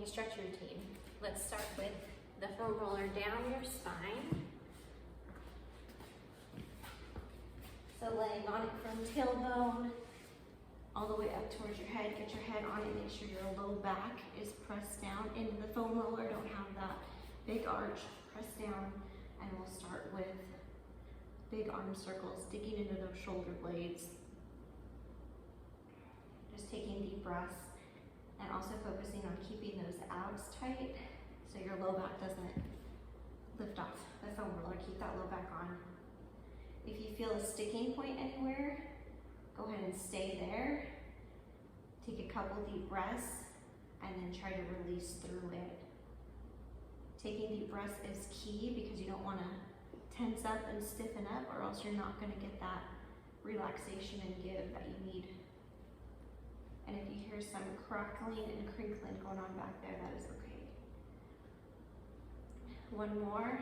morning stretch routine. Let's start with the foam roller down your spine. So laying on it from tailbone all the way up towards your head. Get your head on it, make sure your low back is pressed down into the foam roller. Don't have that big arch, press down, and we'll start with big arm circles, digging into those shoulder blades. Just taking deep breaths and also focusing on keeping those abs tight so your low back doesn't lift off the foam roller. Keep that low back on. If you feel a sticking point anywhere, go ahead and stay there. Take a couple deep breaths and then try to release through it. Taking deep breaths is key because you don't want to tense up and stiffen up, or else you're not going to get that relaxation and give that you need. And if you hear some crackling and crinkling going on back there, that is okay. One more.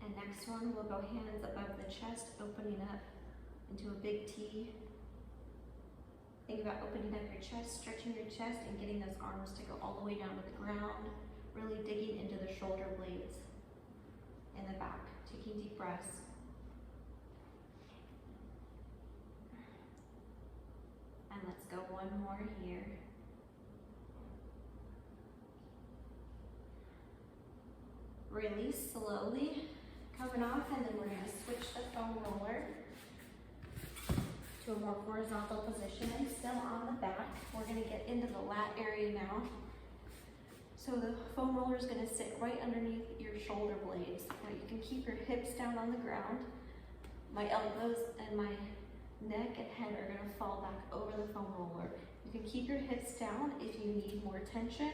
And next one, we'll go hands above the chest, opening up into a big T. Think about opening up your chest, stretching your chest, and getting those arms to go all the way down to the ground, really digging into the shoulder blades in the back, taking deep breaths. And let's go one more here. Release slowly, coming off, and then we're going to switch the foam roller to a more horizontal position and still on the back. We're going to get into the lat area now. So the foam roller is going to sit right underneath your shoulder blades. Now you can keep your hips down on the ground. My elbows and my neck and head are going to fall back over the foam roller. You can keep your hips down if you need more tension.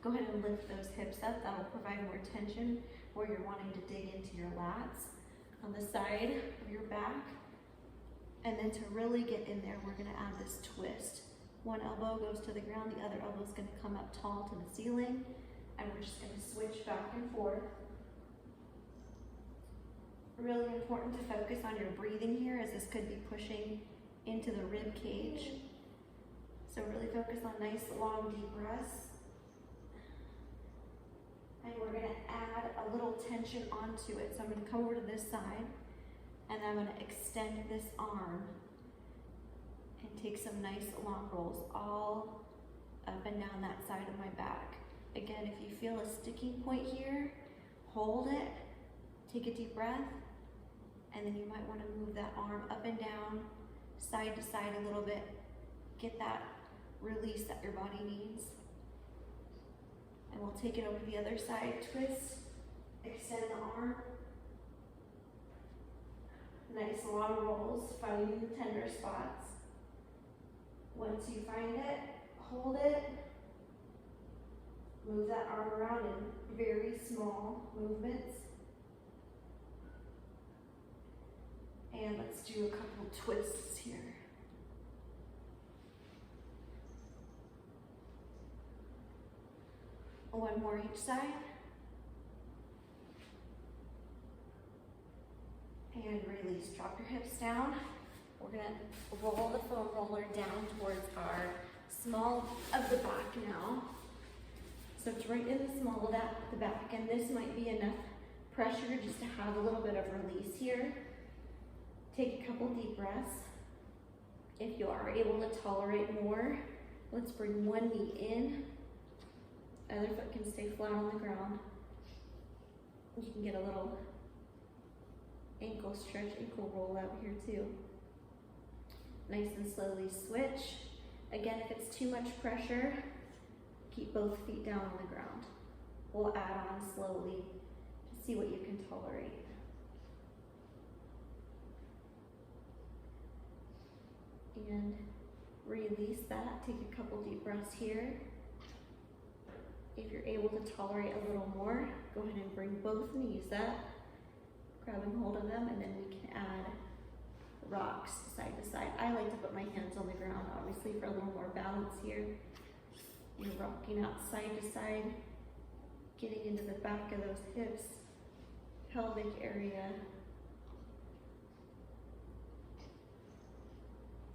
Go ahead and lift those hips up. That will provide more tension where you're wanting to dig into your lats on the side of your back. And then to really get in there, we're going to add this twist. One elbow goes to the ground, the other elbow is going to come up tall to the ceiling, and we're just going to switch back and forth. Really important to focus on your breathing here, as this could be pushing into the rib cage. So really focus on nice, long, deep breaths. And we're going to add a little tension onto it. So I'm going to come over to this side, and I'm going to extend this arm and take some nice long rolls all up and down that side of my back. Again, if you feel a sticking point here, hold it, take a deep breath, and then you might want to move that arm up and down, side to side a little bit. Get that release that your body needs. And we'll take it over to the other side, twist, extend the arm. Nice long rolls, finding the tender spots. Once you find it, hold it. Move that arm around in very small movements. And let's do a couple twists here. One more each side. And release, drop your hips down. We're gonna roll the foam roller down towards our small of the back now. So it's right in the small of the back, and this might be enough pressure just to have a little bit of release here. Take a couple deep breaths. If you are able to tolerate more, let's bring one knee in. Other foot can stay flat on the ground. You can get a little ankle stretch, ankle roll out here too. Nice and slowly switch. Again, if it's too much pressure, keep both feet down on the ground. We'll add on slowly to see what you can tolerate. And release that. Take a couple deep breaths here. If you're able to tolerate a little more, go ahead and bring both knees up, grabbing hold of them, and then we can add rocks side to side. I like to put my hands on the ground, obviously, for a little more balance here. You're rocking out side to side, getting into the back of those hips, pelvic area.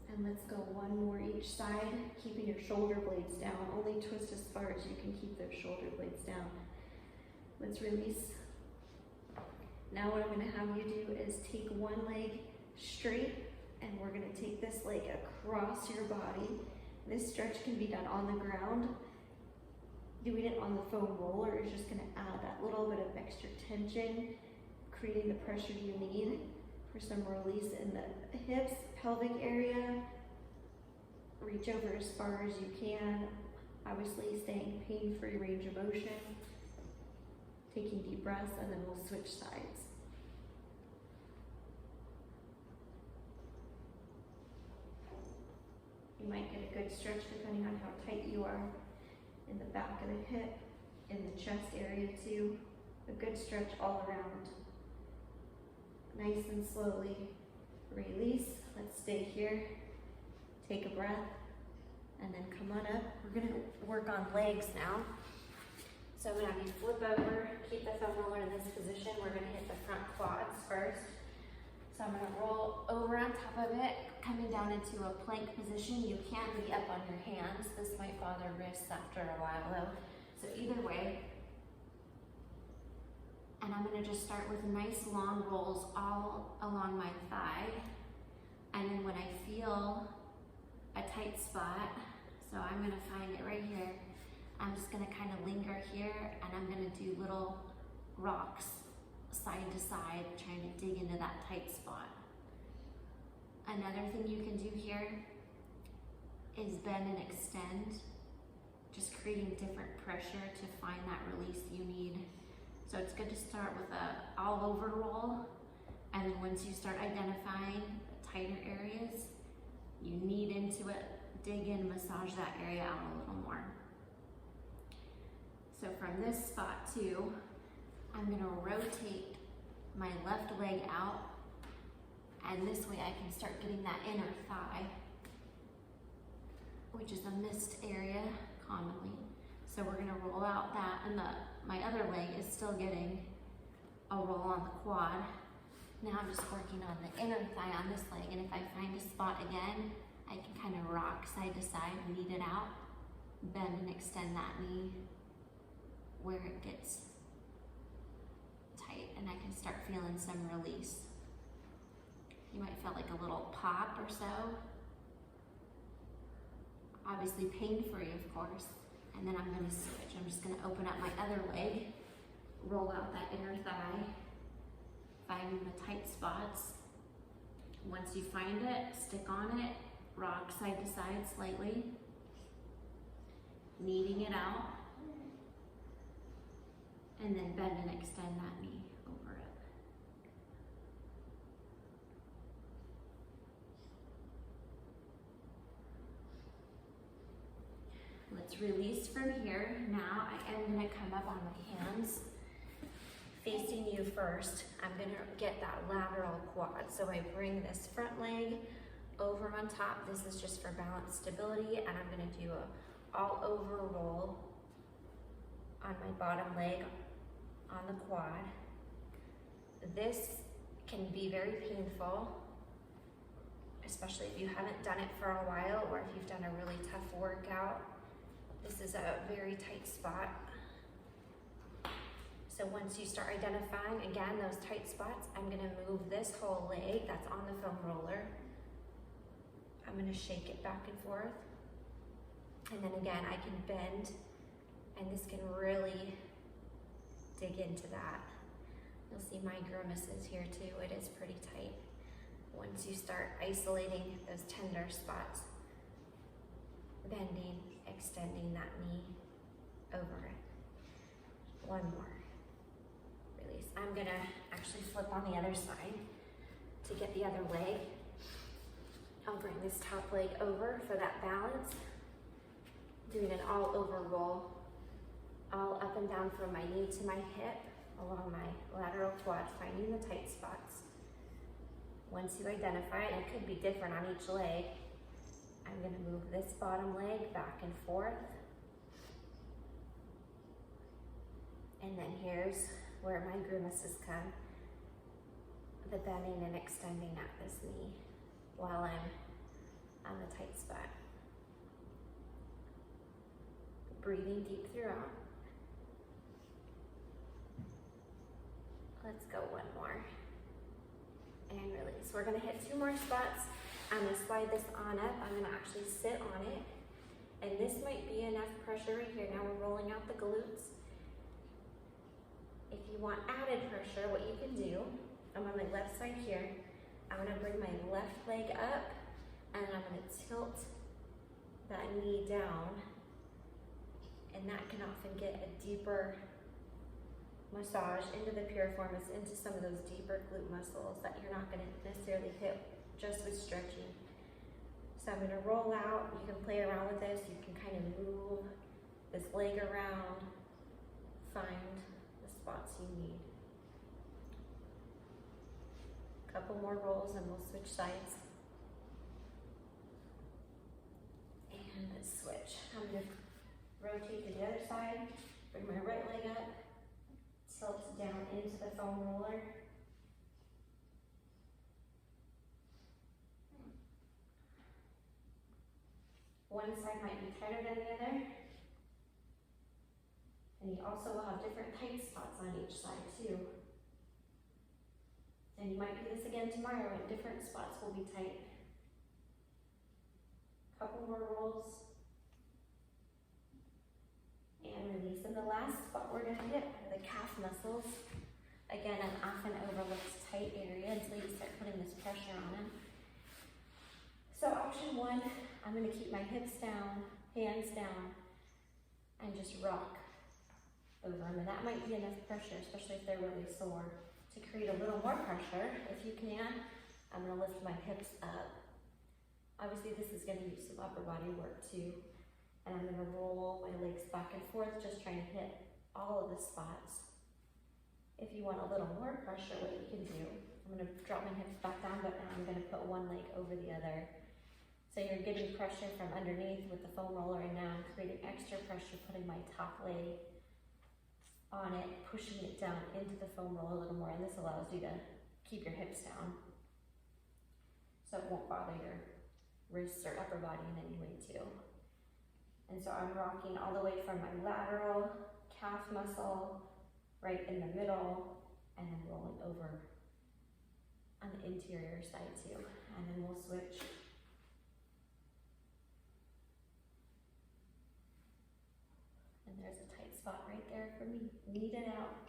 And let's go one more each side, keeping your shoulder blades down. Only twist as far as you can keep those shoulder blades down. Let's release. Now what I'm gonna have you do is take one leg straight, and we're gonna take this leg across your body. This stretch can be done on the ground. Doing it on the foam roller is just gonna add that little bit of extra tension, creating the pressure you need for some release in the hips, pelvic area. Reach over as far as you can, obviously staying pain-free range of motion. Taking deep breaths, and then we'll switch sides. You might get a good stretch depending on how tight you are in the back of the hip, in the chest area too. A good stretch all around. Nice and slowly release. Let's stay here. Take a breath, and then come on up. We're gonna work on legs now. So I'm gonna have you flip over, keep the foam roller in this position. We're gonna hit the front quads first. So I'm gonna roll over on top of it, coming down into a plank position. You can be up on your hands. This might bother wrists after a while though. So either way. And I'm gonna just start with nice long rolls all along my thigh. And then when I feel a tight spot, so I'm gonna find it right here, I'm just gonna kind of linger here, and I'm gonna do little rocks side to side, trying to dig into that tight spot. Another thing you can do here is bend and extend, just creating different pressure to find that release you need. So it's good to start with a all over roll, and then once you start identifying the tighter areas, you knead into it, dig in, massage that area out a little more. So from this spot too, I'm gonna rotate my left leg out, and this way I can start getting that inner thigh, which is a missed area commonly. So we're gonna roll out that, and my other leg is still getting a roll on the quad. Now I'm just working on the inner thigh on this leg, and if I find a spot again, I can kind of rock side to side, knead it out, bend and extend that knee where it gets tight, and I can start feeling some release. You might feel like a little pop or so. Obviously pain-free, of course. And then I'm gonna switch. I'm just gonna open up my other leg, roll out that inner thigh, finding the tight spots. Once you find it, stick on it, rock side to side slightly, kneading it out, and then bend and extend that knee over it. Let's release from here. Now I am gonna come up on my hands, facing you first. I'm gonna get that lateral quad. So I bring this front leg over on top. This is just for balance stability, and I'm gonna do a all over roll on my bottom leg on the quad. This can be very painful, especially if you haven't done it for a while, or if you've done a really tough workout. This is a very tight spot. So once you start identifying, again, those tight spots, I'm gonna move this whole leg that's on the foam roller. I'm gonna shake it back and forth. And then again, I can bend, and this can really dig into that. You'll see my grimaces here too. It is pretty tight. Once you start isolating those tender spots, bending, extending that knee over it. One more. Release. I'm gonna actually flip on the other side to get the other leg. I'll bring this top leg over for that balance. Doing an all over roll, all up and down from my knee to my hip, along my lateral quad, finding the tight spots. Once you identify it, it could be different on each leg, I'm gonna move this bottom leg back and forth. And then here's where my grimaces come. The bending and extending at this knee while I'm on the tight spot. Breathing deep throughout. Let's go one more. And release. We're gonna hit 2 more spots. I'm gonna slide this on up. I'm gonna actually sit on it. And this might be enough pressure right here. Now we're rolling out the glutes. If you want added pressure, what you can do, I'm on my left side here. I'm gonna bring my left leg up and I'm gonna tilt that knee down. And that can often get a deeper massage into the piriformis, into some of those deeper glute muscles that you're not gonna necessarily hit just with stretching. So I'm gonna roll out. You can play around with this. You can kind of move this leg around, find the spots you need. Couple more rolls and we'll switch sides. And let's switch. I'm gonna rotate to the other side, bring my right leg up, tilt down into the foam roller. One side might be tighter than the other. And you also will have different tight spots on each side too. And you might do this again tomorrow and different spots will be tight. Couple more rolls. And release. And the last spot we're gonna hit are the calf muscles. Again, an often overlooked tight area until you start putting this pressure on them. So option 1, I'm gonna keep my hips down, hands down, and just rock over them. And that might be enough pressure, especially if they're really sore. To create a little more pressure, if you can, I'm gonna lift my hips up. Obviously this is gonna use some upper body work too. And I'm gonna roll my legs back and forth, just trying to hit all of the spots. If you want a little more pressure, what you can do, I'm gonna drop my hips back down, but now I'm gonna put one leg over the other. So you're getting pressure from underneath with the foam roller, and now I'm creating extra pressure, putting my top leg on it, pushing it down into the foam roller a little more, and this allows you to keep your hips down so it won't bother your wrists or upper body in any way too. And so I'm rocking all the way from my lateral calf muscle right in the middle, and then rolling over on the interior side too. And then we'll switch. And there's a tight spot right there for me. Knead it out.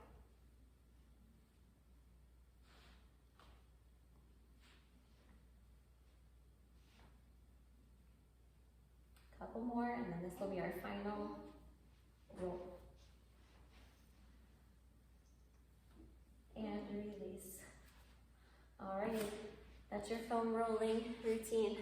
Couple more, and then this will be our final roll. And release. Alrighty, that's your foam rolling routine.